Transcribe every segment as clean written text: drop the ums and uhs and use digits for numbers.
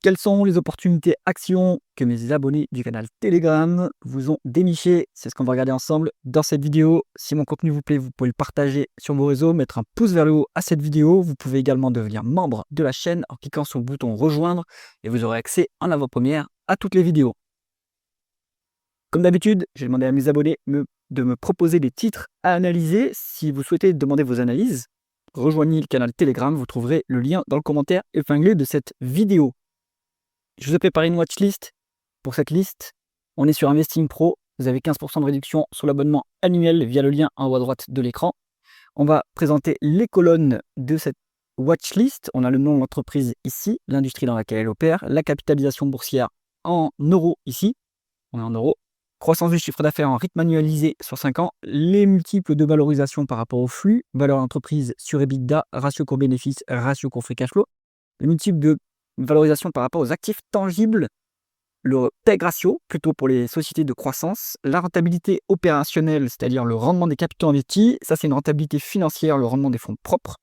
Quelles sont les opportunités actions que mes abonnés du canal Telegram vous ont dénichées? C'est ce qu'on va regarder ensemble dans cette vidéo. Si mon contenu vous plaît, vous pouvez le partager sur vos réseaux, mettre un pouce vers le haut à cette vidéo. Vous pouvez également devenir membre de la chaîne en cliquant sur le bouton rejoindre et vous aurez accès en avant-première à toutes les vidéos. Comme d'habitude, j'ai demandé à mes abonnés de me proposer des titres à analyser. Si vous souhaitez demander vos analyses, rejoignez le canal Telegram. Vous trouverez le lien dans le commentaire épinglé de cette vidéo. Je vous ai préparé une watchlist. Pour cette liste, on est sur Investing Pro. Vous avez 15% de réduction sur l'abonnement annuel via le lien en haut à droite de l'écran. On va présenter les colonnes de cette watchlist. On a le nom de l'entreprise ici, l'industrie dans laquelle elle opère, la capitalisation boursière en euros ici. On est en euros. Croissance du chiffre d'affaires en rythme annualisé sur 5 ans, les multiples de valorisation par rapport au flux, valeur d'entreprise sur EBITDA, ratio court-bénéfice, ratio court-free cash flow, les multiples de valorisation par rapport aux actifs tangibles, le PEG ratio, plutôt pour les sociétés de croissance, la rentabilité opérationnelle, c'est-à-dire le rendement des capitaux investis, ça c'est une rentabilité financière, le rendement des fonds propres,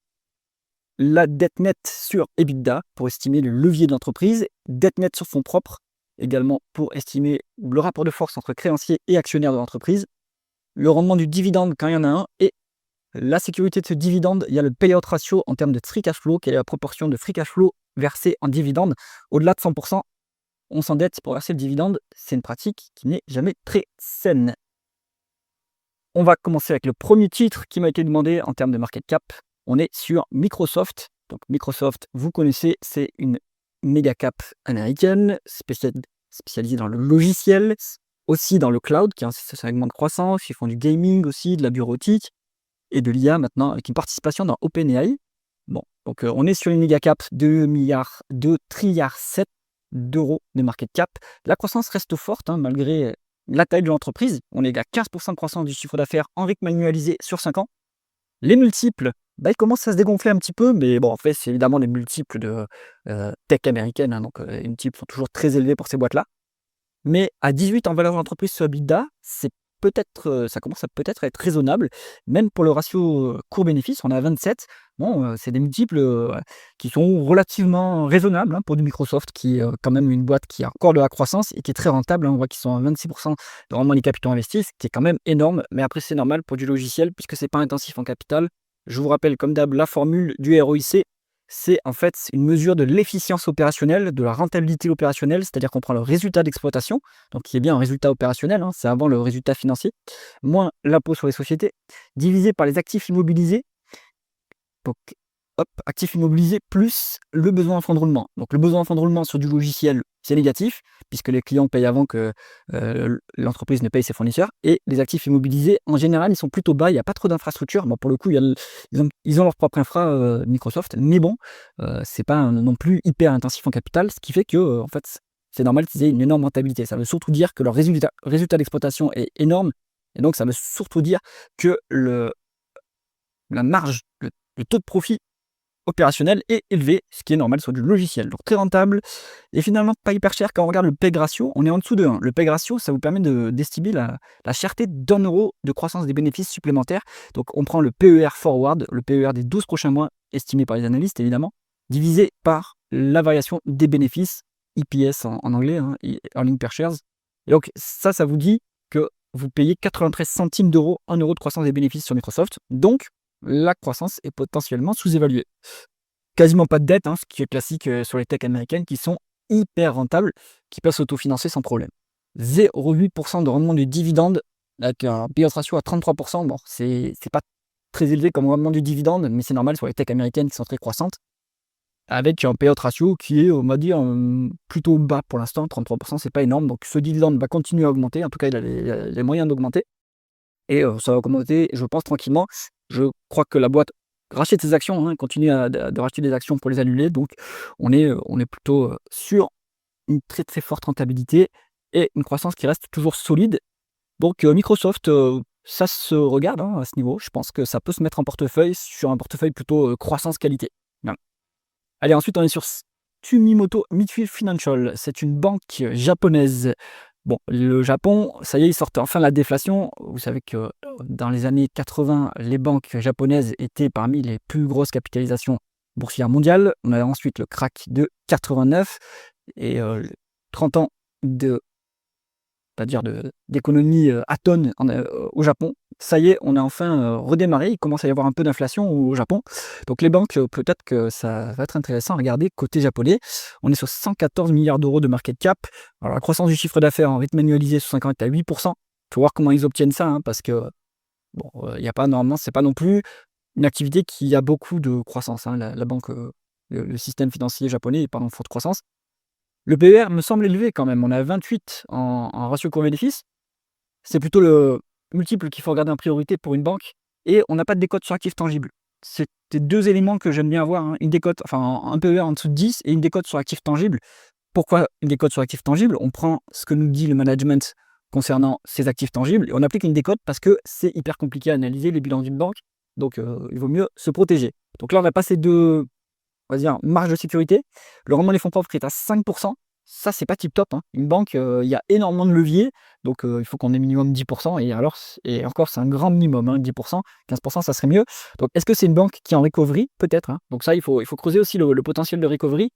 la dette nette sur EBITDA pour estimer le levier de l'entreprise, dette nette sur fonds propres, également pour estimer le rapport de force entre créanciers et actionnaires de l'entreprise, le rendement du dividende quand il y en a un, et la sécurité de ce dividende, il y a le payout ratio en termes de free cash flow, quelle est la proportion de free cash flow versé en dividende. Au-delà de 100%, on s'endette pour verser le dividende. C'est une pratique qui n'est jamais très saine. On va commencer avec le premier titre qui m'a été demandé en termes de market cap. On est sur Microsoft. Donc Microsoft, vous connaissez, c'est une méga cap américaine spécialisée dans le logiciel, aussi dans le cloud, qui est un segment de croissance. Ils font du gaming aussi, de la bureautique et de l'IA maintenant, avec une participation dans OpenAI. Bon, donc on est sur une méga cap de 2 trilliards 7 d'euros de market cap. La croissance reste forte, malgré la taille de l'entreprise. On est à 15% de croissance du chiffre d'affaires en rythme annualisé sur 5 ans. Les multiples, ils commencent à se dégonfler un petit peu, mais bon, en fait, c'est évidemment les multiples de tech américaine, donc les multiples sont toujours très élevés pour ces boîtes-là. Mais à 18 en valeur d'entreprise sur EBITDA, ça commence à peut-être être raisonnable, même pour le ratio court-bénéfice, on est à 27. Bon, c'est des multiples qui sont relativement raisonnables pour du Microsoft, qui est quand même une boîte qui a encore de la croissance et qui est très rentable. On voit qu'ils sont à 26% de rendement des capitaux investis, ce qui est quand même énorme. Mais après, c'est normal pour du logiciel, puisque c'est pas intensif en capital. Je vous rappelle, comme d'hab, la formule du ROIC. C'est en fait une mesure de l'efficience opérationnelle, de la rentabilité opérationnelle, c'est-à-dire qu'on prend le résultat d'exploitation, donc qui est bien un résultat opérationnel, c'est avant le résultat financier, moins l'impôt sur les sociétés, divisé par les actifs immobilisés. Donc, actifs immobilisés plus le besoin en fonds de roulement. Donc le besoin en fonds de roulement sur du logiciel, c'est négatif, puisque les clients payent avant que l'entreprise ne paye ses fournisseurs. Et les actifs immobilisés, en général, ils sont plutôt bas, il n'y a pas trop d'infrastructures. Bon, pour le coup, ils ont leur propre infra Microsoft, mais bon, c'est pas non plus hyper intensif en capital, ce qui fait que, en fait, c'est normal qu'ils aient une énorme rentabilité. Ça veut surtout dire que leur résultat d'exploitation est énorme, et donc ça veut surtout dire que la marge, le taux de profit opérationnel est élevé, ce qui est normal sur du logiciel. Donc très rentable et finalement pas hyper cher. Quand on regarde le PEG ratio, on est en dessous de 1. Le PEG ratio, ça vous permet d'estimer la cherté d'1 euro de croissance des bénéfices supplémentaires. Donc on prend le PER forward, le PER des 12 prochains mois, estimé par les analystes évidemment, divisé par la variation des bénéfices, EPS en anglais, Earning per Shares. Et donc ça vous dit que vous payez 93 centimes d'euros, 1 euro de croissance des bénéfices sur Microsoft. Donc la croissance est potentiellement sous-évaluée. Quasiment pas de dette, ce qui est classique sur les techs américaines qui sont hyper rentables, qui peuvent s'autofinancer sans problème. 0,8% de rendement du dividende avec un payout ratio à 33%. Bon, c'est pas très élevé comme rendement du dividende, mais c'est normal sur les techs américaines qui sont très croissantes. Avec un payout ratio qui est, on va dire, plutôt bas pour l'instant. 33%, c'est pas énorme. Donc ce dividende va continuer à augmenter. En tout cas, il a les moyens d'augmenter. Et ça va augmenter, je pense, tranquillement. Je crois que la boîte rachète ses actions, continue de racheter des actions pour les annuler. Donc, on est plutôt sur une très très forte rentabilité et une croissance qui reste toujours solide. Donc, Microsoft, ça se regarde à ce niveau. Je pense que ça peut se mettre en portefeuille sur un portefeuille plutôt croissance-qualité. Voilà. Allez, ensuite, on est sur Sumitomo Mitsui Financial. C'est une banque japonaise. Bon, le Japon, ça y est, ils sortent enfin la déflation. Vous savez que dans les années 80, les banques japonaises étaient parmi les plus grosses capitalisations boursières mondiales. On a ensuite le crack de 89. et 30 ans de c'est-à-dire d'économie atone au Japon. Ça y est, on a enfin redémarré. Il commence à y avoir un peu d'inflation au Japon. Donc les banques, peut-être que ça va être intéressant à regarder côté japonais. On est sur 114 milliards d'euros de market cap. Alors la croissance du chiffre d'affaires en rythme annualisé sur 5 ans est à 8%. Il faut voir comment ils obtiennent ça, hein, parce que bon, il y a pas normalement, c'est pas non plus une activité qui a beaucoup de croissance, hein. La banque, le système financier japonais est pas en forte croissance. Le PER me semble élevé quand même. On est à 28 en ratio coût-bénéfice. C'est plutôt le multiple qu'il faut regarder en priorité pour une banque et on n'a pas de décote sur actifs tangibles. C'était 2 éléments que j'aime bien avoir, hein. Une décote, enfin un PER en dessous de 10 et une décote sur actifs tangibles. Pourquoi une décote sur actifs tangibles? On prend ce que nous dit le management concernant ces actifs tangibles et on applique une décote parce que c'est hyper compliqué à analyser les bilans d'une banque, donc il vaut mieux se protéger. Donc là, on a passé de, on va dire, marge de sécurité. Le rendement des fonds propres est à 5%. Ça, c'est pas tip top, hein. Une banque, il y a énormément de leviers, donc il faut qu'on ait minimum 10%, et alors et encore, c'est un grand minimum, hein, 10%. 15%, ça serait mieux. Donc est-ce que c'est une banque qui est en recovery? Peut-être, hein. Donc ça, il faut creuser aussi le potentiel de recovery.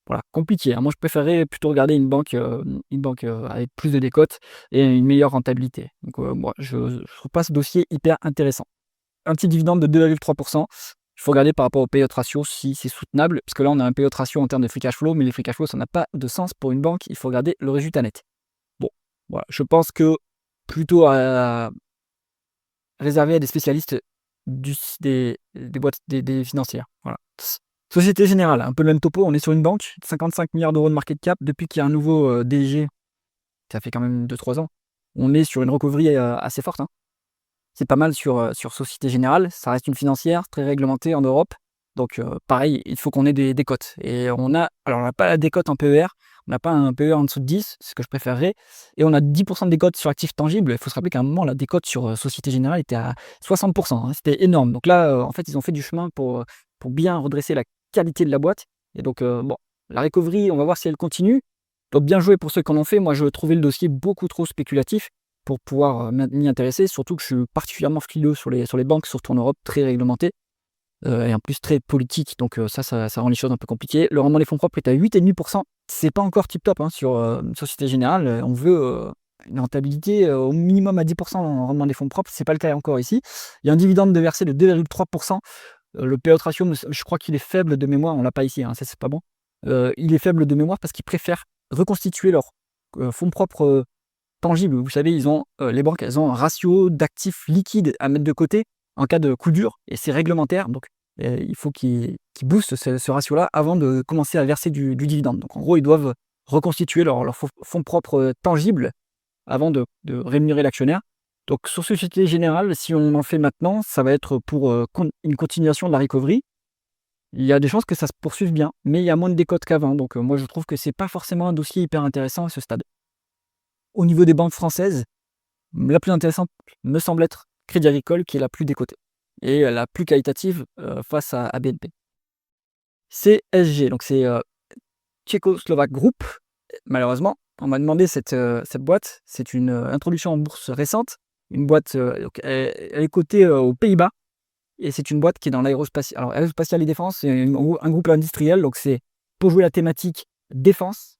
Voilà, compliqué, hein. Moi, je préférerais plutôt regarder une banque avec plus de décote et une meilleure rentabilité. Donc moi, je trouve pas ce dossier hyper intéressant. Un petit dividende de 2,3%. Il faut regarder par rapport au payout ratio si c'est soutenable, parce que là, on a un payout ratio en termes de free cash flow, mais les free cash flow, ça n'a pas de sens pour une banque. Il faut regarder le résultat net. Bon, voilà, je pense que plutôt à réserver à des spécialistes des boîtes des financières. Voilà. Société Générale, un peu le même topo. On est sur une banque, 55 milliards d'euros de market cap. Depuis qu'il y a un nouveau DG, ça fait quand même 2-3 ans. On est sur une recovery assez forte, hein. C'est pas mal sur Société Générale. Ça reste une financière très réglementée en Europe. Donc pareil, il faut qu'on ait des cotes. Et on n'a pas la décote en PER, on n'a pas un PER en dessous de 10, c'est ce que je préférerais. Et on a 10% de décote sur actifs tangibles. Il faut se rappeler qu'à un moment, la décote sur Société Générale était à 60%, hein. C'était énorme. Donc là, en fait, ils ont fait du chemin pour bien redresser la qualité de la boîte. Et donc, bon, la recovery, on va voir si elle continue. Donc bien joué pour ceux qui en ont fait. Moi, je trouvais le dossier beaucoup trop spéculatif pour pouvoir m'y intéresser, surtout que je suis particulièrement frileux sur les banques, surtout en Europe, très réglementées, et en plus très politique, donc ça rend les choses un peu compliquées. Le rendement des fonds propres est à 8,5%. C'est pas encore tip top, hein, sur Société Générale. On veut une rentabilité au minimum à 10% en rendement des fonds propres. C'est pas le cas encore ici. Il y a un dividende de versé de 2,3%. Le payout ratio, je crois qu'il est faible de mémoire. On l'a pas ici, hein, ça c'est pas bon. Il est faible de mémoire parce qu'ils préfèrent reconstituer leurs fonds propres tangibles. Vous savez, les banques, elles ont un ratio d'actifs liquides à mettre de côté en cas de coup dur, et c'est réglementaire. Donc, il faut qu'ils boostent ce ratio-là avant de commencer à verser du dividende. Donc, en gros, ils doivent reconstituer leurs fonds propres tangibles avant de rémunérer l'actionnaire. Donc, sur Société Générale, si on en fait maintenant, ça va être pour une continuation de la recovery. Il y a des chances que ça se poursuive bien, mais il y a moins de décote qu'avant. Donc, moi, je trouve que c'est pas forcément un dossier hyper intéressant à ce stade. Au niveau des banques françaises, la plus intéressante me semble être Crédit Agricole, qui est la plus décotée et la plus qualitative face à BNP. CSG, donc c'est Tchécoslovaque Group. Malheureusement, on m'a demandé cette boîte. C'est une introduction en bourse récente. Une boîte, donc elle est cotée aux Pays-Bas, et c'est une boîte qui est dans l'aérospatial. Alors, aérospatial et défense, c'est un groupe industriel, donc c'est pour jouer la thématique défense.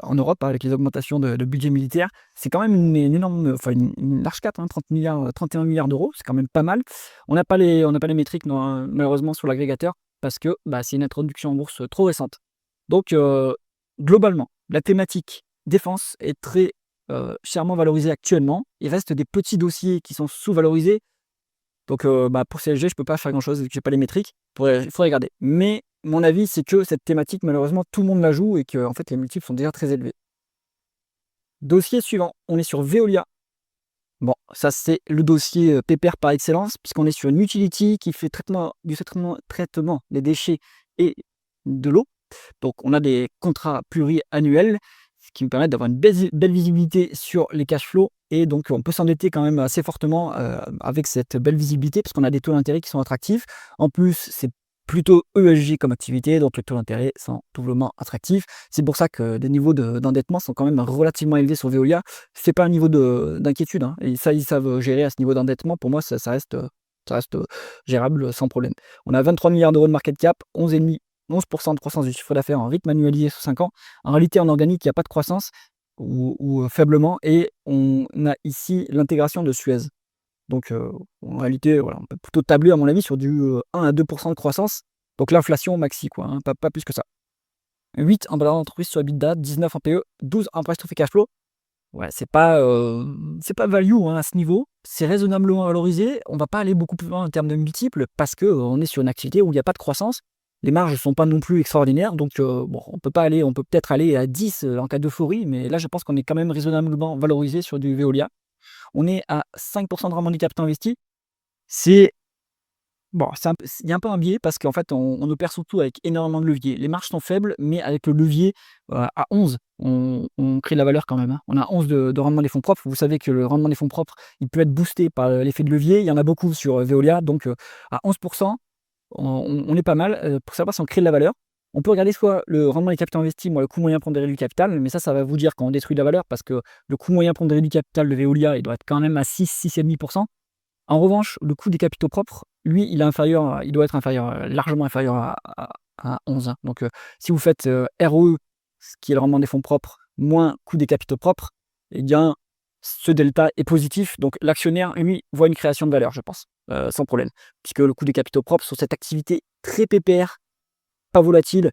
En Europe, avec les augmentations de budget militaire, c'est quand même une énorme, enfin une large cap, hein, 31 milliards d'euros, c'est quand même pas mal. On n'a pas les métriques, non, malheureusement, sur l'agrégateur, parce que c'est une introduction en bourse trop récente. Donc, globalement, la thématique défense est très chèrement valorisée actuellement. Il reste des petits dossiers qui sont sous-valorisés. Donc, pour CSG, je ne peux pas faire grand-chose, vu que je n'ai pas les métriques. Il faudrait regarder. Mais mon avis, c'est que cette thématique, malheureusement, tout le monde la joue et que en fait, les multiples sont déjà très élevés. Dossier suivant, on est sur Veolia. Bon, ça, c'est le dossier pépère par excellence, puisqu'on est sur une utility qui fait traitement des déchets et de l'eau. Donc, on a des contrats pluriannuels, ce qui me permet d'avoir une belle visibilité sur les cash flows. Et donc, on peut s'endetter quand même assez fortement avec cette belle visibilité, parce qu'on a des taux d'intérêt qui sont attractifs. En plus, c'est plutôt ESG comme activité, donc les taux d'intérêt sont doublement attractifs. C'est pour ça que des niveaux d'endettement sont quand même relativement élevés sur Veolia. C'est pas un niveau d'inquiétude, hein, et ça, ils savent gérer à ce niveau d'endettement. Pour moi, ça reste gérable sans problème. On a 23 milliards d'euros de market cap, 11,5 11% de croissance du chiffre d'affaires en rythme annualisé sur 5 ans. En réalité, en organique, il n'y a pas de croissance ou faiblement et on a ici l'intégration de Suez. Donc, en réalité, voilà, on peut plutôt tabler, à mon avis, sur du 1 à 2 de croissance. Donc l'inflation maxi, quoi, hein, pas plus que ça. 8 en valeur d'entreprise sur EBITDA, 19 en PE, 12 en price to free cash flow. Ouais, c'est pas value, hein, à ce niveau. C'est raisonnablement valorisé. On va pas aller beaucoup plus loin en termes de multiples parce que, on est sur une activité où il y a pas de croissance. Les marges ne sont pas non plus extraordinaires, donc bon, on peut peut-être aller à 10, en cas d'euphorie, mais là, je pense qu'on est quand même raisonnablement valorisé sur du Veolia. On est à 5 de rendement du capital investi. C'est bon, il y a un peu un biais parce qu'en fait, on opère surtout avec énormément de leviers. Les marges sont faibles, mais avec le levier, à 11, on crée de la valeur quand même, hein. On a 11 de rendement des fonds propres. Vous savez que le rendement des fonds propres, il peut être boosté par, l'effet de levier. Il y en a beaucoup sur, Veolia, donc à 11 on est pas mal, pour savoir si on crée de la valeur. On peut regarder soit le rendement des capitaux investis, moi le coût moyen pondéré du capital, mais ça va vous dire quand on détruit de la valeur parce que le coût moyen pondéré du capital de Veolia, il doit être quand même à 6-6,5%. En revanche, le coût des capitaux propres, lui, il doit être inférieur, largement inférieur à 11, hein. Donc, si vous faites, ROE, ce qui est le rendement des fonds propres, moins coût des capitaux propres, eh bien, ce delta est positif. Donc l'actionnaire, lui, voit une création de valeur, je pense, sans problème. Puisque le coût des capitaux propres sur cette activité très pépère, pas volatile,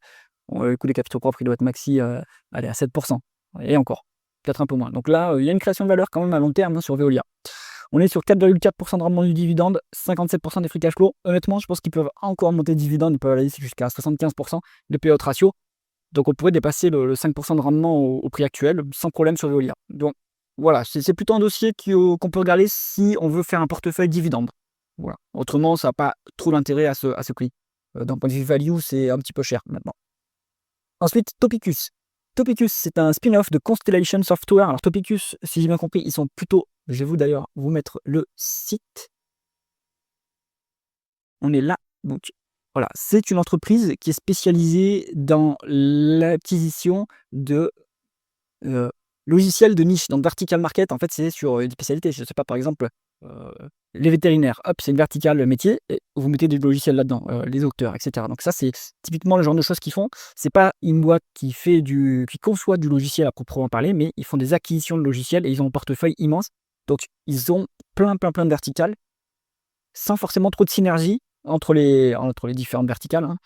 le coût des capitaux propres, il doit être maxi, allez, à 7%, et encore, peut-être un peu moins. Donc là, il y a une création de valeur quand même à long terme, hein, sur Veolia. On est sur 4,4% de rendement du dividende, 57% des free cash flow. Honnêtement, je pense qu'ils peuvent encore monter de dividende, ils peuvent aller jusqu'à 75% de payout ratio. Donc on pourrait dépasser le 5% de rendement au prix actuel, sans problème sur Veolia. Donc voilà, c'est plutôt un dossier qu'on peut regarder si on veut faire un portefeuille dividende. Voilà. Autrement, ça n'a pas trop d'intérêt à ce prix. D'un point de vue value, c'est un petit peu cher maintenant. Ensuite, Topicus. Topicus, c'est un spin-off de Constellation Software. Alors Topicus, si j'ai bien compris, ils sont plutôt... Je vais d'ailleurs vous mettre le site. On est là. Donc voilà, c'est une entreprise qui est spécialisée dans l'acquisition de logiciels de niche. Donc vertical market, en fait, c'est sur une spécialité. Je ne sais pas, par exemple, les vétérinaires, hop, c'est une verticale métier, et vous mettez des logiciels là-dedans, les docteurs, etc. Donc ça, c'est typiquement le genre de choses qu'ils font. C'est pas une boîte qui conçoit du logiciel à proprement parler, mais ils font des acquisitions de logiciels et ils ont un portefeuille immense. Donc ils ont plein de verticales, sans forcément trop de synergie entre les différentes verticales, hein.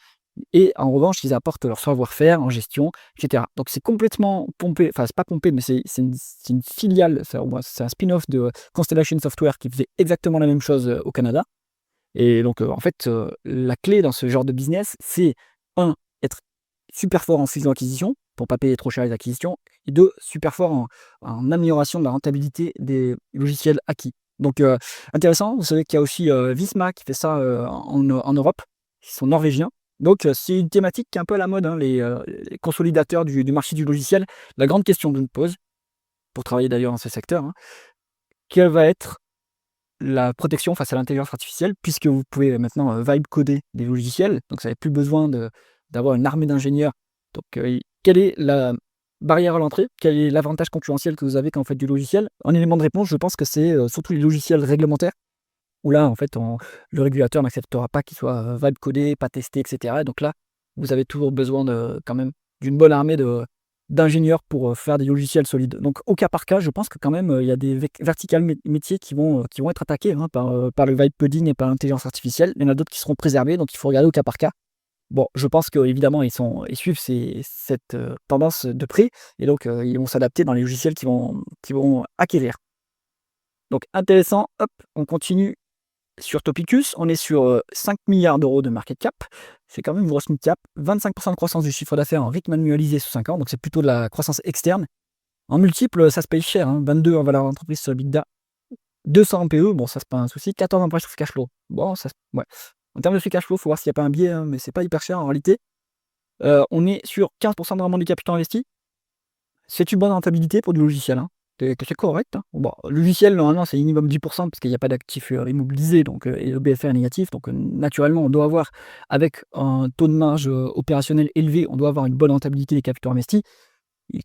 Et en revanche, ils apportent leur savoir-faire en gestion, etc. Donc c'est complètement pompé, enfin c'est pas pompé, mais c'est une filiale, c'est un spin-off de Constellation Software qui faisait exactement la même chose au Canada. Et donc en fait, la clé dans ce genre de business, c'est être super fort en fusion-acquisition, pour pas payer trop cher les acquisitions, et 2, super fort en amélioration de la rentabilité des logiciels acquis. Donc intéressant, vous savez qu'il y a aussi Visma qui fait ça en Europe, ils sont norvégiens. Donc c'est une thématique qui est un peu à la mode, hein, les consolidateurs du marché du logiciel. La grande question que je me pose, pour travailler d'ailleurs dans ce secteur, hein, quelle va être la protection face à l'intelligence artificielle, puisque vous pouvez maintenant vibe coder des logiciels, donc vous n'avez plus besoin d'avoir une armée d'ingénieurs. Donc quelle est la barrière à l'entrée? Quel est l'avantage concurrentiel que vous avez quand vous faites du logiciel? En élément de réponse, je pense que c'est surtout les logiciels réglementaires, où là, en fait, le régulateur n'acceptera pas qu'il soit vibe codé, pas testé, etc. Donc là, vous avez toujours besoin quand même d'une bonne armée d'ingénieurs pour faire des logiciels solides. Donc au cas par cas, je pense que quand même, il y a des verticales métiers qui vont être attaqués, hein, par le vibe coding et par l'intelligence artificielle. Il y en a d'autres qui seront préservés, donc il faut regarder au cas par cas. Bon, je pense qu'évidemment, ils suivent cette tendance de près, et donc ils vont s'adapter dans les logiciels qu'ils vont acquérir. Donc intéressant, hop, on continue sur Topicus. On est sur 5 milliards d'euros de market cap. C'est quand même une grosse mid cap. 25% de croissance du chiffre d'affaires en rythme annualisé sur 5 ans, donc c'est plutôt de la croissance externe. En multiple, ça se paye cher, hein, 22 en valeur d'entreprise sur EBITDA, 200 en PE, bon, ça c'est pas un souci, 14 en price to cash flow. Bon, ouais. En termes de free cash flow, il faut voir s'il n'y a pas un biais, hein, mais c'est pas hyper cher en réalité. On est sur 15% de rendement du capital investi. C'est une bonne rentabilité pour du logiciel, hein. C'est correct, hein. Bon, le logiciel, normalement, c'est minimum 10% parce qu'il n'y a pas d'actifs immobilisés, donc, et le BFR est négatif. Donc, naturellement, on doit avoir, avec un taux de marge opérationnel élevé, on doit avoir une bonne rentabilité des capitaux investis.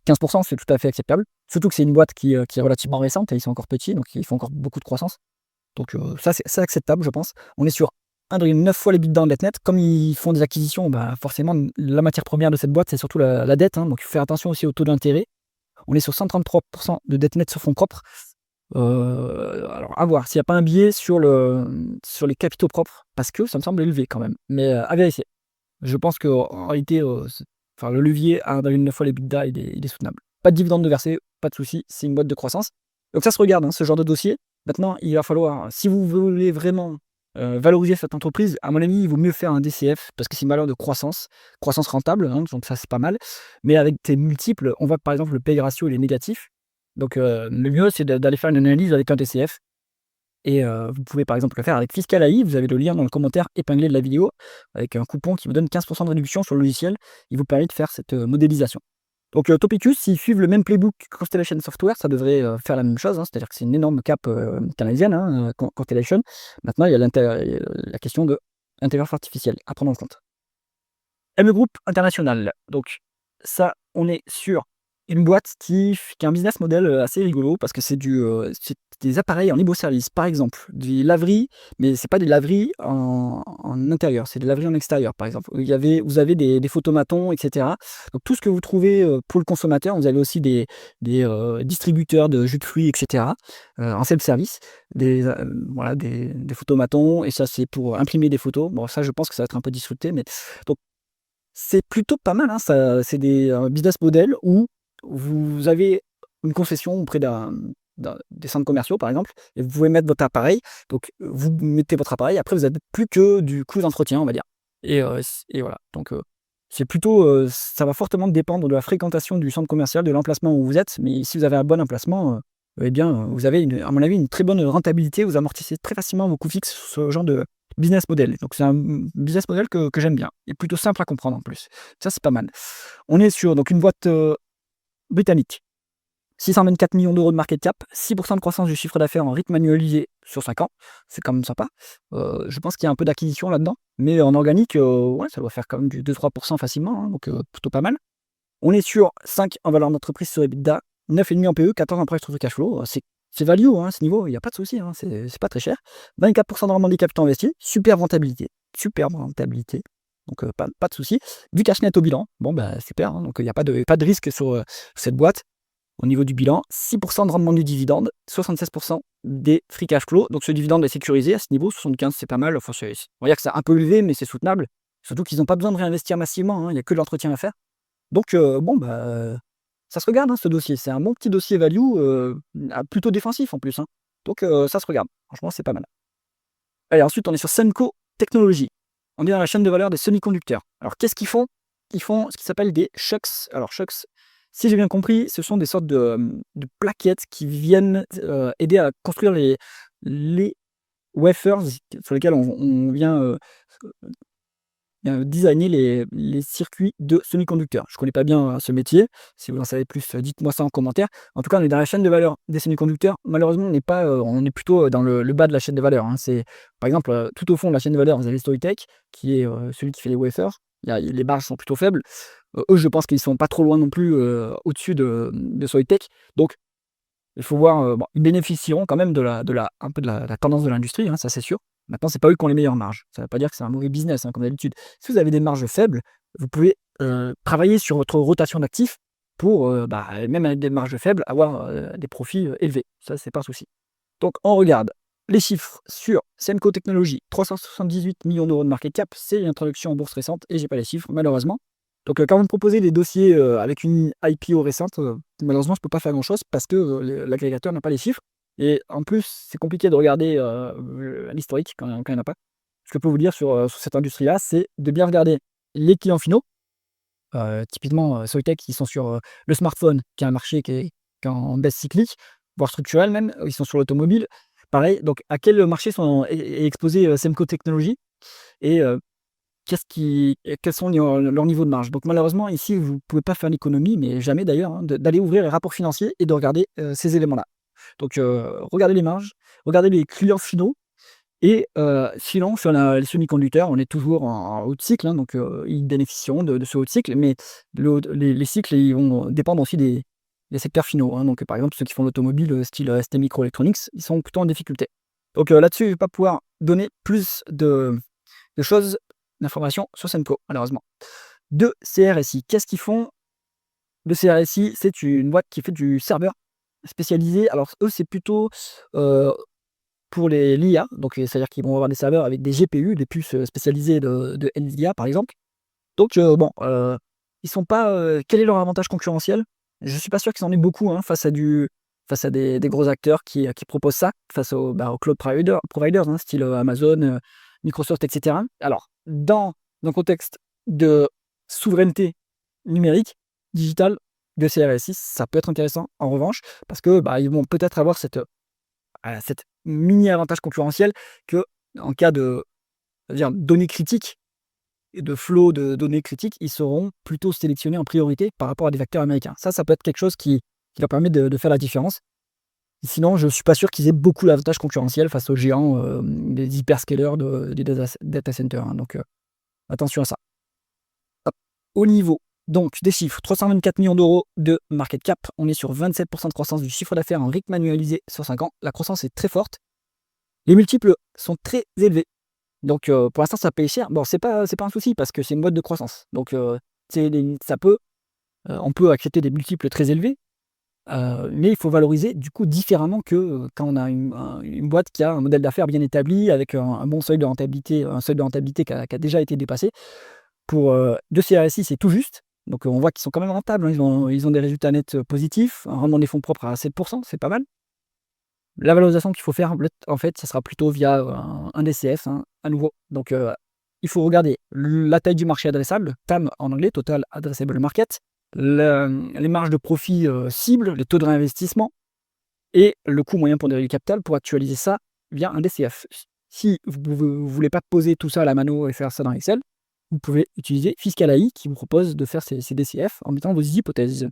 15%, c'est tout à fait acceptable. Surtout que c'est une boîte qui est relativement récente et ils sont encore petits, donc ils font encore beaucoup de croissance. Donc, ça, c'est acceptable, je pense. On est sur 1,9 fois l'EBITDA en dette nette. Comme ils font des acquisitions, bah, forcément, la matière première de cette boîte, c'est surtout la dette, hein, donc il faut faire attention aussi au taux d'intérêt. On est sur 133% de dette nette sur fonds propres. Alors à voir s'il n'y a pas un biais sur les capitaux propres, parce que ça me semble élevé quand même, mais à vérifier. Je pense qu'en réalité, le levier à 1,9 fois l'EBITDA, il est soutenable. Pas de dividende de verser, pas de souci, c'est une boîte de croissance. Donc ça se regarde, hein, ce genre de dossier. Maintenant, il va falloir, si vous voulez vraiment valoriser cette entreprise, à mon avis, il vaut mieux faire un DCF, parce que c'est une valeur de croissance rentable, hein, donc ça c'est pas mal. Mais avec tes multiples, on voit que par exemple le PE ratio il est négatif. Donc le mieux c'est d'aller faire une analyse avec un DCF. Et vous pouvez par exemple le faire avec Fiscal AI, vous avez le lien dans le commentaire épinglé de la vidéo, avec un coupon qui vous donne 15% de réduction sur le logiciel. Il vous permet de faire cette modélisation. Donc Topicus, s'ils suivent le même playbook que Constellation Software, ça devrait faire la même chose, hein, c'est-à-dire que c'est une énorme cap canadienne, hein, Constellation. Maintenant, il y a la question de l'intelligence artificielle à prendre en compte. ME Group International, donc ça, on est sur une boîte qui a un business model assez rigolo, parce que c'est des appareils en libre-service. Par exemple, des laveries, mais c'est pas des laveries en intérieur, c'est des laveries en extérieur, par exemple. Vous avez des photomatons, etc. Donc tout ce que vous trouvez pour le consommateur, vous avez aussi des distributeurs de jus de fruits, etc. En self-service, voilà, des photomatons, et ça c'est pour imprimer des photos. Bon, ça je pense que ça va être un peu disrupté, mais donc c'est plutôt pas mal, hein, c'est des business models où vous avez une concession auprès des centres commerciaux, par exemple, et vous pouvez mettre votre appareil. Donc, vous mettez votre appareil, après, vous n'avez plus que du coût d'entretien, on va dire. Et voilà. Donc, c'est plutôt, ça va fortement dépendre de la fréquentation du centre commercial, de l'emplacement où vous êtes. Mais si vous avez un bon emplacement, eh bien, vous avez, à mon avis, une très bonne rentabilité. Vous amortissez très facilement vos coûts fixes sur ce genre de business model. Donc, c'est un business model que j'aime bien. Et plutôt simple à comprendre en plus. Ça, c'est pas mal. On est sur donc, une boîte britannique. 624 millions d'euros de market cap, 6% de croissance du chiffre d'affaires en rythme annualisé sur 5 ans. C'est quand même sympa. Je pense qu'il y a un peu d'acquisition là-dedans. Mais en organique, ouais, ça doit faire quand même du 2-3% facilement, hein, donc plutôt pas mal. On est sur 5 en valeur d'entreprise sur EBITDA, 9,5 en PE, 14 en price to cash flow. C'est value, hein, ce niveau, il n'y a pas de souci, hein, c'est pas très cher. 24% de rendement des capitaux investis, superbe rentabilité. Donc pas de souci. Du cash net au bilan, bon bah super, hein, donc il n'y a pas de risque sur cette boîte. Au niveau du bilan, 6% de rendement du dividende, 76% des free cash flow. Donc ce dividende est sécurisé à ce niveau, 75 c'est pas mal. Enfin, on va dire que c'est un peu élevé, mais c'est soutenable. Surtout qu'ils n'ont pas besoin de réinvestir massivement, hein, il n'y a que de l'entretien à faire. Donc ça se regarde, hein, ce dossier. C'est un bon petit dossier value, plutôt défensif en plus, hein. Donc ça se regarde. Franchement, c'est pas mal. Allez, ensuite, on est sur Semco Technologies. On est dans la chaîne de valeur des semi-conducteurs. Alors, qu'est-ce qu'ils font? Ils font ce qui s'appelle des chucks. Alors, chucks, si j'ai bien compris, ce sont des sortes de plaquettes qui viennent aider à construire les wafers sur lesquels on vient designer les circuits de semi-conducteurs. Je ne connais pas bien ce métier. Si vous en savez plus, dites-moi ça en commentaire. En tout cas, on est dans la chaîne de valeur des semi-conducteurs. Malheureusement, on est plutôt dans le bas de la chaîne de valeur, hein. C'est, par exemple, tout au fond de la chaîne de valeur, vous avez Soitec, qui est celui qui fait les wafers. Les marges sont plutôt faibles. Eux, je pense qu'ils ne sont pas trop loin non plus au-dessus de Soitec. Donc, il faut voir, bon, ils bénéficieront quand même un peu de la tendance de l'industrie, hein, ça c'est sûr. Maintenant, c'est pas eux qui ont les meilleures marges. Ça ne veut pas dire que c'est un mauvais business, hein, comme d'habitude. Si vous avez des marges faibles, vous pouvez travailler sur votre rotation d'actifs pour, même avec des marges faibles, avoir des profits élevés. Ça, c'est pas un souci. Donc, on regarde les chiffres sur Semco Technologies. 378 millions d'euros de market cap, c'est une introduction en bourse récente et j'ai pas les chiffres, malheureusement. Donc, quand vous me proposez des dossiers avec une IPO récente, malheureusement, je ne peux pas faire grand-chose parce que l'agrégateur n'a pas les chiffres. Et en plus, c'est compliqué de regarder l'historique quand il n'y en a pas. Ce que je peux vous dire sur cette industrie-là, c'est de bien regarder les clients finaux. Typiquement, Soitec, qui sont sur le smartphone, qui est un marché qui est en baisse cyclique, voire structurelle même. Ils sont sur l'automobile. Pareil, donc à quel marché est exposé Semco Technologies et quels sont leurs niveaux de marge. Donc malheureusement, ici, vous ne pouvez pas faire l'économie, mais jamais d'ailleurs, hein, d'aller ouvrir les rapports financiers et de regarder ces éléments-là. Donc regardez les marges, regardez les clients finaux, et sinon, sur les semi-conducteurs, on est toujours en haut de cycle, hein, donc ils bénéficieront de ce haut de cycle, mais les cycles, ils vont dépendre aussi des secteurs finaux, hein. Donc par exemple, ceux qui font l'automobile, style ST Microelectronics, ils sont plutôt en difficulté. Donc là-dessus, je ne vais pas pouvoir donner plus de choses, d'informations sur Cenco, malheureusement. De CRSI, qu'est-ce qu'ils font? Le CRSI, c'est une boîte qui fait du serveur spécialisé. Alors eux, c'est plutôt, pour l'IA, donc c'est-à-dire qu'ils vont avoir des serveurs avec des GPU, des puces, spécialisées de NVIDIA, par exemple. Donc bon, ils sont pas, quel est leur avantage concurrentiel? Je suis pas sûr qu'ils en aient beaucoup, hein, face à des gros acteurs qui proposent ça, face aux cloud providers, hein, style, Amazon, Microsoft et cetera. Alors, dans un contexte de souveraineté numérique, digitale, de CRSI, ça peut être intéressant, en revanche, parce que, ils vont peut-être avoir cette mini avantage concurrentiel qu'en cas de, on va dire, données critiques et de flow de données critiques, ils seront plutôt sélectionnés en priorité par rapport à des acteurs américains. Ça peut être quelque chose qui leur permet de faire la différence. Sinon, je ne suis pas sûr qu'ils aient beaucoup d'avantages concurrentiels face aux géants, des hyperscalers des data centers, hein, donc attention à ça. Hop. Au niveau donc des chiffres, 324 millions d'euros de market cap, on est sur 27% de croissance du chiffre d'affaires en rythme annualisé sur 5 ans. La croissance est très forte. Les multiples sont très élevés. Donc pour l'instant, ça paye cher. Bon, c'est pas un souci parce que c'est une boîte de croissance. Donc on peut accepter des multiples très élevés, mais il faut valoriser du coup différemment que, quand on a une boîte qui a un modèle d'affaires bien établi avec un bon seuil de rentabilité, un seuil de rentabilité qui a déjà été dépassé. Pour, de CRSI, c'est tout juste. Donc on voit qu'ils sont quand même rentables, hein. Ils ont des résultats nets, positifs, un rendement des fonds propres à 7%, c'est pas mal. La valorisation qu'il faut faire, en fait, ça sera plutôt via un DCF, hein, à nouveau. Donc, il faut regarder la taille du marché adressable, TAM en anglais, Total Addressable Market, les marges de profit cibles, les taux de réinvestissement et le coût moyen pondéré du capital pour actualiser ça via un DCF. Si vous ne voulez pas poser tout ça à la mano et faire ça dans Excel, vous pouvez utiliser Fiscal AI qui vous propose de faire ces DCF en mettant vos hypothèses.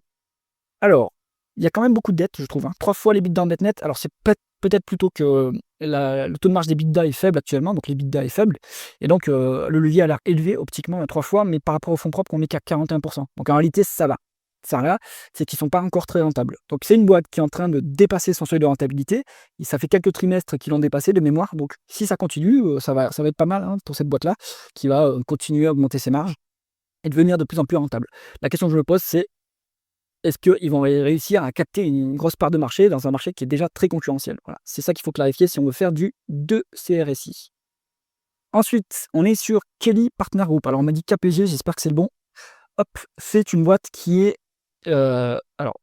Alors, il y a quand même beaucoup de dettes, je trouve, hein. 3 fois l'EBITDA en dette nette. Alors, c'est peut-être plutôt que le taux de marge d'EBITDA est faible actuellement, donc l'EBITDA est faible. Et donc, le levier a l'air élevé optiquement à 3 fois, mais par rapport aux fonds propres, on n'est qu'à 41%. Donc, en réalité, ça va. Ça va, c'est qu'ils ne sont pas encore très rentables. Donc, c'est une boîte qui est en train de dépasser son seuil de rentabilité. Et ça fait quelques trimestres qu'ils l'ont dépassé de mémoire. Donc, si ça continue, ça va être pas mal, hein, pour cette boîte-là, qui va continuer à augmenter ses marges et devenir de plus en plus rentable. La question que je me pose, c'est est-ce qu'ils vont réussir à capter une grosse part de marché dans un marché qui est déjà très concurrentiel? Voilà, c'est ça qu'il faut clarifier si on veut faire du 2 CRSI. Ensuite, on est sur Kelly Partner Group. Alors, on m'a dit KPG, j'espère que c'est le bon. Hop, c'est une boîte qui est alors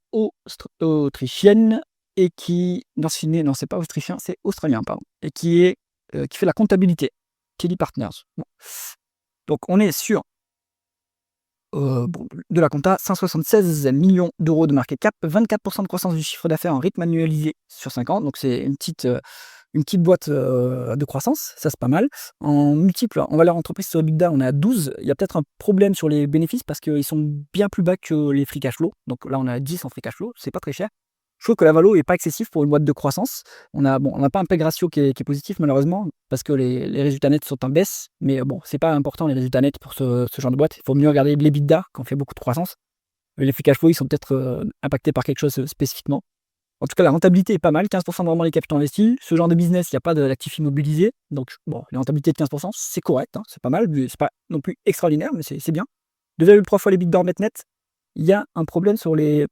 autrichienne et qui non, c'est pas autrichien, c'est australien, pardon, et qui fait la comptabilité. Kelly Partners. Bon. Donc, on est sur de la compta, 176 millions d'euros de market cap, 24% de croissance du chiffre d'affaires en rythme annualisé sur 5 ans. Donc c'est une petite boîte de croissance, ça c'est pas mal. En multiple, en valeur entreprise sur EBITDA, on est à 12. Il y a peut-être un problème sur les bénéfices parce qu'ils sont bien plus bas que les free cash flow. Donc là, on est à 10 en free cash flow, c'est pas très cher. Je trouve que la valo est pas excessif pour une boîte de croissance. On n'a pas un PEG ratio qui est positif malheureusement, parce que les résultats nets sont en baisse, mais bon, c'est pas important les résultats nets pour ce genre de boîte. Il faut mieux regarder l'EBITDA quand on fait beaucoup de croissance. Les free cash flow, ils sont peut-être impactés par quelque chose spécifiquement. En tout cas, la rentabilité est pas mal, 15% de rendement des capitaux investis. Ce genre de business, il n'y a pas d'actifs immobilisés. Donc, bon, les rentabilités de 15%, c'est correct, hein, c'est pas mal. C'est pas non plus extraordinaire, mais c'est bien. 2,3 fois les l'EBITDA en net. Il y a un problème sur les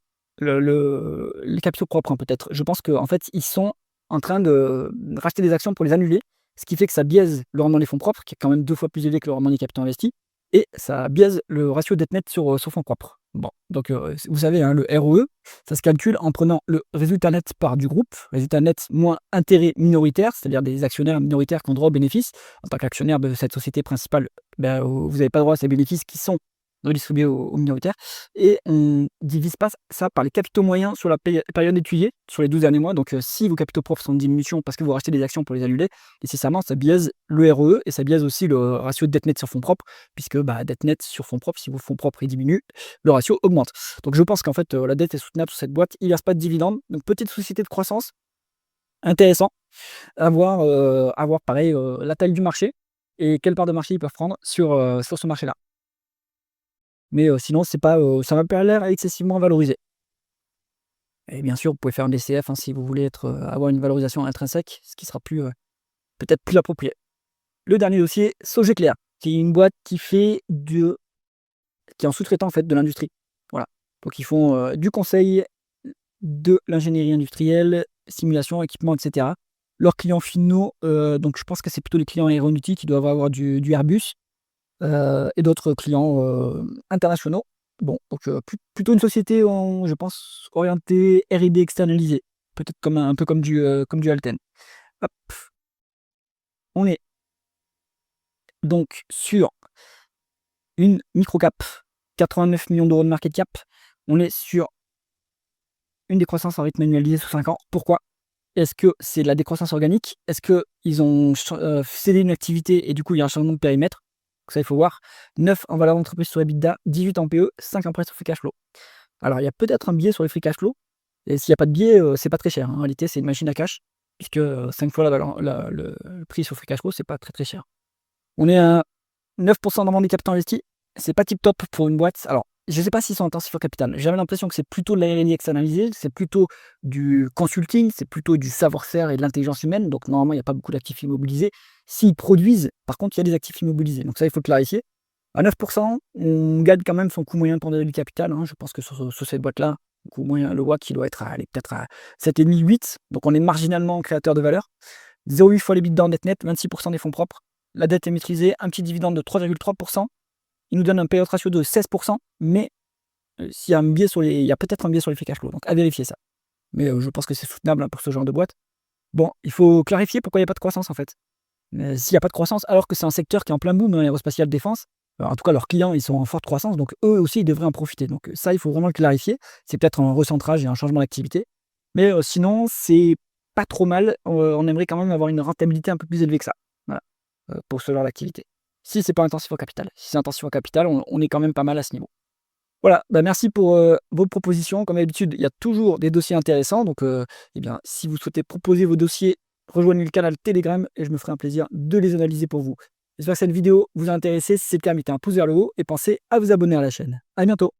capitaux propres, hein, peut-être. Je pense qu'en fait, ils sont en train de racheter des actions pour les annuler, ce qui fait que ça biaise le rendement des fonds propres, qui est quand même 2 fois plus élevé que le rendement des capitaux investis, et ça biaise le ratio dette nette sur fonds propres. Bon, donc vous savez, hein, le ROE, ça se calcule en prenant le résultat net part du groupe, résultat net moins intérêt minoritaire, c'est-à-dire des actionnaires minoritaires qui ont droit aux bénéfices. En tant qu'actionnaire de cette société principale, vous n'avez pas droit à ces bénéfices qui sont redistribués aux minoritaires, et on divise pas ça par les capitaux moyens sur la période étudiée, sur les 12 derniers mois. Donc si vos capitaux propres sont en diminution parce que vous rachetez des actions pour les annuler, nécessairement ça biaise le ROE et ça biaise aussi le ratio de dette nette sur fonds propres, puisque dette nette sur fonds propres, si vos fonds propres diminuent, le ratio augmente. Donc je pense qu'en fait la dette est soutenable sur cette boîte, il ne verse pas de dividendes, donc petite société de croissance, intéressant à voir pareil la taille du marché et quelle part de marché ils peuvent prendre sur ce marché-là. Mais sinon, c'est pas, ça m'a pas l'air excessivement valorisé. Et bien sûr, vous pouvez faire un DCF, hein, si vous voulez avoir une valorisation intrinsèque, ce qui sera peut-être plus approprié. le dernier dossier, Sogeclair, qui est une boîte qui est en sous-traitant en fait de l'industrie. Voilà. Donc ils font du conseil, de l'ingénierie industrielle, simulation, équipement, etc. Leurs clients finaux, donc je pense que c'est plutôt les clients aéronautiques qui doivent avoir du Airbus et d'autres clients internationaux. Bon, donc plutôt une société, je pense, orientée R&D externalisée, peut-être un peu comme du Alten. Hop, on est donc sur une microcap, 89 millions d'euros de market cap. On est sur une décroissance en rythme annualisé sous 5 ans. Pourquoi? Est-ce que c'est de la décroissance organique? Est-ce qu'ils ont cédé une activité et du coup il y a un changement de périmètre? Donc ça, il faut voir. 9 en valeur d'entreprise sur EBITDA, 18 en PE, 5 en prêt sur free cash flow. Alors il y a peut-être un biais sur les free cash flow. Et s'il n'y a pas de biais, c'est pas très cher, hein. En réalité, c'est une machine à cash, puisque 5 fois le prix sur free cash flow, c'est pas très très cher. On est à 9% d'amende des capitaux investis. C'est pas tip top pour une boîte. Alors, je sais pas s'ils sont intensifs au capital. J'avais l'impression que c'est plutôt de la R&D externalisée, c'est plutôt du consulting, c'est plutôt du savoir-faire et de l'intelligence humaine. Donc, normalement, il n'y a pas beaucoup d'actifs immobilisés. S'ils produisent, par contre, il y a des actifs immobilisés. Donc, ça, il faut le clarifier. À 9%, on gagne quand même son coût moyen de pondéré du capital, hein. Je pense que sur cette boîte-là, le coût moyen, le WACC, il doit être peut-être à 7,5, 8. Donc, on est marginalement créateur de valeur. 0,8 fois les l'EBITDA en dette nette, 26% des fonds propres. La dette est maîtrisée, un petit dividende de 3,3%. Il nous donne un payout ratio de 16%, mais s'il y a un biais il y a peut-être un biais sur les free cash flow, donc à vérifier ça. Mais je pense que c'est soutenable, hein, pour ce genre de boîte. Bon, il faut clarifier pourquoi il n'y a pas de croissance en fait. S'il n'y a pas de croissance, alors que c'est un secteur qui est en plein boom, hein, aérospatial défense, en tout cas leurs clients ils sont en forte croissance, donc eux aussi ils devraient en profiter. Donc ça, il faut vraiment le clarifier. C'est peut-être un recentrage et un changement d'activité. Mais sinon, c'est pas trop mal. On aimerait quand même avoir une rentabilité un peu plus élevée que ça. Voilà, pour ce genre d'activité. Si c'est pas intensif en capital. Si c'est intensif en capital, on est quand même pas mal à ce niveau. Voilà, bah merci pour vos propositions. Comme d'habitude, il y a toujours des dossiers intéressants. Donc, eh bien, si vous souhaitez proposer vos dossiers, rejoignez le canal Telegram et je me ferai un plaisir de les analyser pour vous. J'espère que cette vidéo vous a intéressé. Si c'est le cas, mettez un pouce vers le haut et pensez à vous abonner à la chaîne. À bientôt.